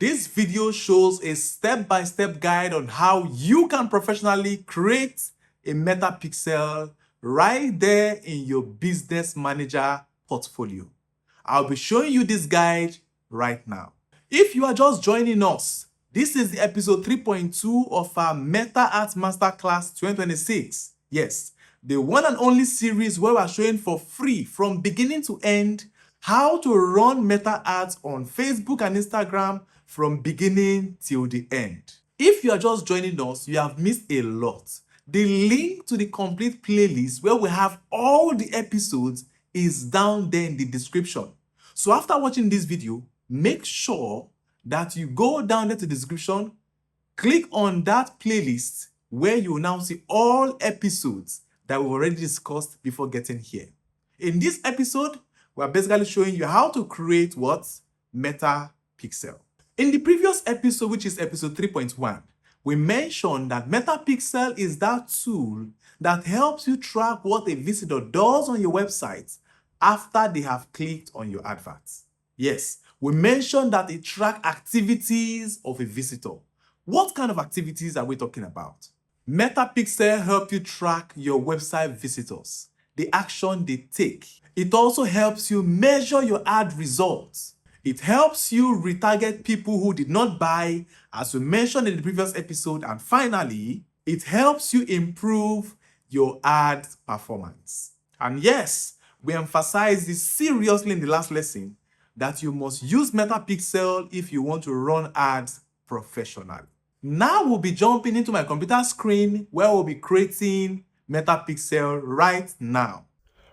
This video shows a step-by-step guide on how you can professionally create a Meta Pixel right there in your business manager portfolio. I'll be showing you this guide right now. If you are just joining us, this is the episode 3.2 of our Meta Ads Masterclass 2026. Yes, the one and only series where we're showing for free from beginning to end how to run Meta Ads on Facebook and Instagram from beginning till the end. If you are just joining us, you have missed a lot. The link to the complete playlist where we have all the episodes is down there in the description. So after watching this video, make sure that you go down there to the description, click on that playlist where you will now see all episodes that we've already discussed before getting here. In this episode, we're basically showing you how to create what? Meta Pixel. In the previous episode, which is episode 3.1, we mentioned that Meta Pixel is that tool that helps you track what a visitor does on your website after they have clicked on your adverts. Yes, we mentioned that it tracks activities of a visitor. What kind of activities are we talking about? Meta Pixel helps you track your website visitors, the action they take. It also helps you measure your ad results. It helps you retarget people who did not buy, as we mentioned in the previous episode. And finally, it helps you improve your ad performance. And yes, we emphasized this seriously in the last lesson that you must use Meta Pixel if you want to run ads professionally. Now we'll be jumping into my computer screen where we'll be creating Meta Pixel right now.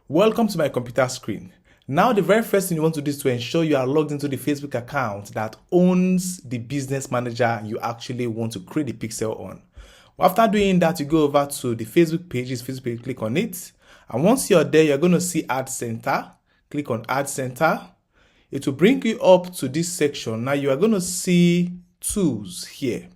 Welcome to my computer screen. Now the very first thing you want to do is to ensure you are logged into the Facebook account that owns the business manager you actually want to create the pixel on. After doing that, you go over to the Facebook page, click on it. And once you're there, you're going to see Ad Center. Click on Ad Center. It will bring you up to this section. Now you are going to see tools here.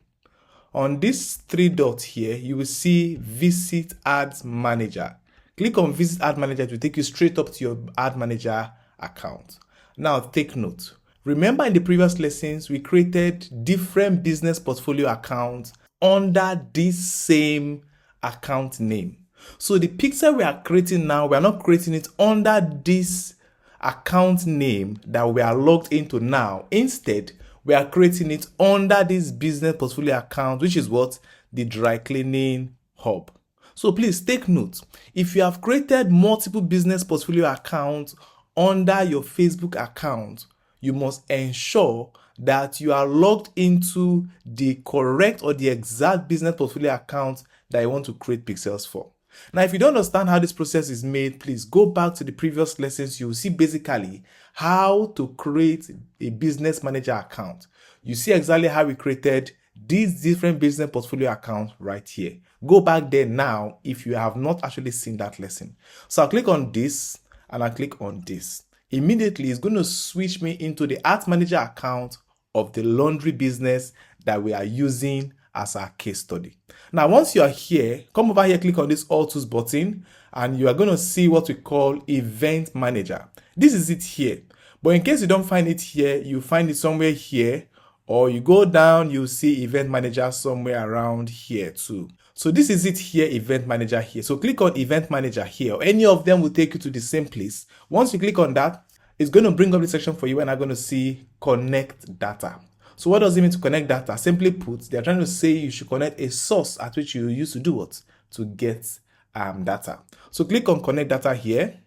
On this three dots here, you will see Visit Ads Manager. Click on Visit Ad Manager. It will take you straight up to your Ad Manager account. Now take note. Remember in the previous lessons, we created different business portfolio accounts under this same account name. So the pixel we are creating now, we are not creating it under this account name that we are logged into now. Instead, we are creating it under this business portfolio account, which is what? The dry cleaning hub. So please take note. If you have created multiple business portfolio accounts under your Facebook account, you must ensure that you are logged into the correct or the exact business portfolio account that you want to create pixels for. Now, if you don't understand how this process is made, please go back to the previous lessons. You will see basically how to create a business manager account. You see exactly how we created these different business portfolio accounts right here. Go back there now if you have not actually seen that lesson. So I'll click on this and I'll click on this. Immediately, it's going to switch me into the Ads Manager account of the laundry business that we are using as our case study. Now, once you are here, come over here, click on this All Tools button, and you are going to see what we call Event Manager. This is it here. But in case you don't find it here, you find it somewhere here, or you go down, you see Event Manager somewhere around here too. So this is it here, Event Manager here. So click on Event Manager here. Any of them will take you to the same place. Once you click on that, it's going to bring up the section for you and I'm going to see Connect Data. So what does it mean to connect data? Simply put, they're trying to say you should connect a source at which you use to do what? To get data. So click on Connect Data here.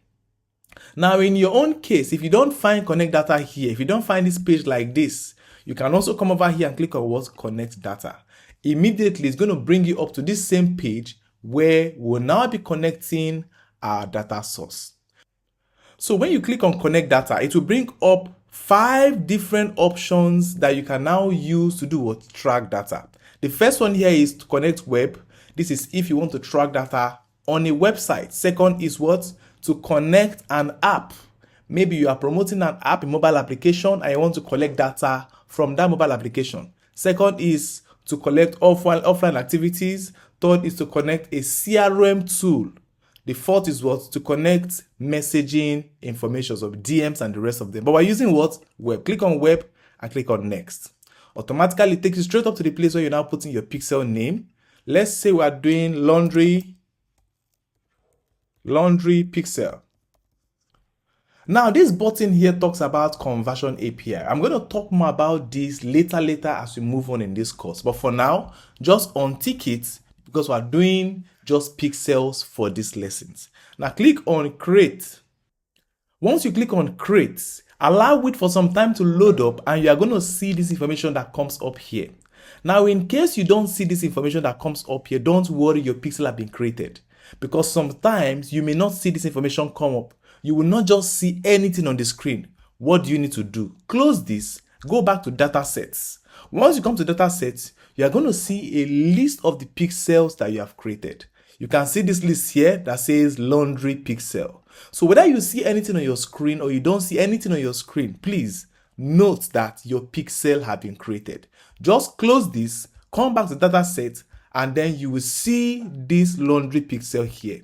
Now in your own case, if you don't find Connect Data here, if you don't find this page like this, you can also come over here and click on what? Connect Data. Immediately, it's going to bring you up to this same page where we'll now be connecting our data source. So when you click on Connect Data, it will bring up 5 different options that you can now use to do what? Track data. The first one here is to connect web. This is if you want to track data on a website. Second is what? To connect an app. Maybe you are promoting an app, a mobile application, and you want to collect data from that mobile application. Second is to collect offline activities. Third is to connect a CRM tool. The fourth is what? To connect messaging information of DMs and the rest of them. But we're using what? Web. Click on web and click on next. Automatically takes you straight up to the place where you're now putting your pixel name. Let's say we are doing laundry pixel. Now, this button here talks about conversion API. I'm going to talk more about this later as we move on in this course. But for now, just untick it because we're doing just pixels for these lessons. Now, click on create. Once you click on create, allow it for some time to load up and you are going to see this information that comes up here. Now, in case you don't see this information that comes up here, don't worry, your pixel have been created. Because sometimes you may not see this information come up. You will not just see anything on the screen. What do you need to do? Close this, go back to data sets. Once you come to data sets, you are going to see a list of the pixels that you have created. You can see this list here that says laundry pixel. So whether you see anything on your screen or you don't see anything on your screen, please note that your pixel have been created. Just close this, come back to data set, and then you will see this laundry pixel here.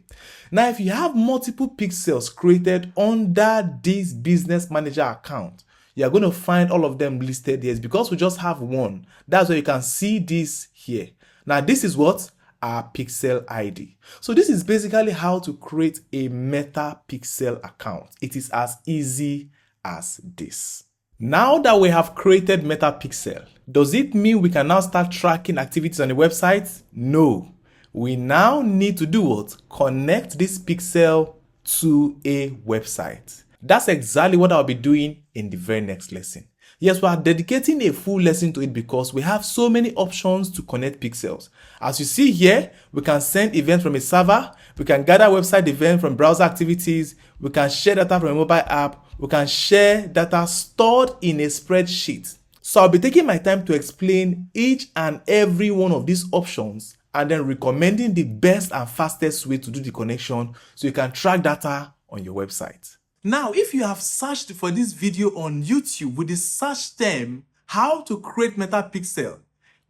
Now, if you have multiple pixels created under this business manager account, you are going to find all of them listed here. Because we just have one, that's why you can see this here. Now, this is what? Our pixel ID. So this is basically how to create a Meta Pixel account. It is as easy as this. Now that we have created Meta Pixel, does it mean we can now start tracking activities on the website? No. We now need to do what? Connect this pixel to a website. That's exactly what I'll be doing in the very next lesson. Yes, we are dedicating a full lesson to it because we have so many options to connect pixels. As you see here, we can send events from a server, we can gather website events from browser activities, we can share data from a mobile app, we can share data stored in a spreadsheet. So I'll be taking my time to explain each and every one of these options and then recommending the best and fastest way to do the connection so you can track data on your website. Now, if you have searched for this video on YouTube with the search term, how to create Meta Pixel,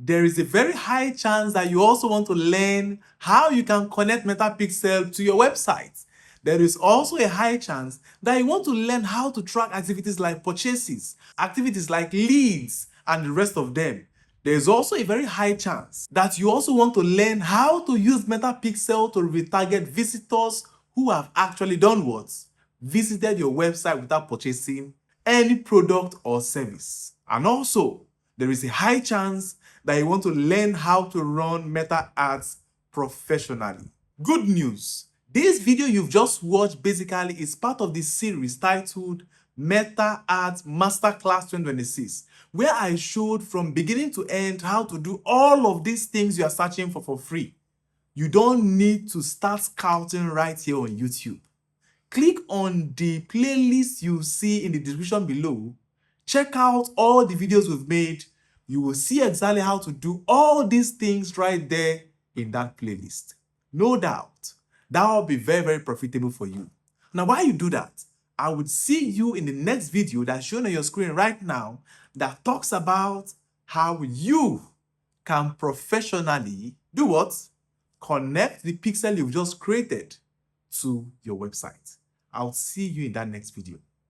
there is a very high chance that you also want to learn how you can connect Meta Pixel to your website. There is also a high chance that you want to learn how to track activities like purchases, activities like leads, and the rest of them. There is also a very high chance that you also want to learn how to use Meta Pixel to retarget visitors who have actually done what? Visited your website without purchasing any product or service. And also, there is a high chance that you want to learn how to run Meta Ads professionally. Good news! This video you've just watched basically is part of the series titled Meta Ads Masterclass 2026, where I showed from beginning to end how to do all of these things you are searching for free. You don't need to start scouting right here on YouTube. Click on the playlist you see in the description below. Check out all the videos we've made. You will see exactly how to do all these things right there in that playlist. No doubt, that will be very, very profitable for you. Now, while you do that, I would see you in the next video that's shown on your screen right now that talks about how you can professionally do what? Connect the pixel you've just created to your website. I'll see you in that next video.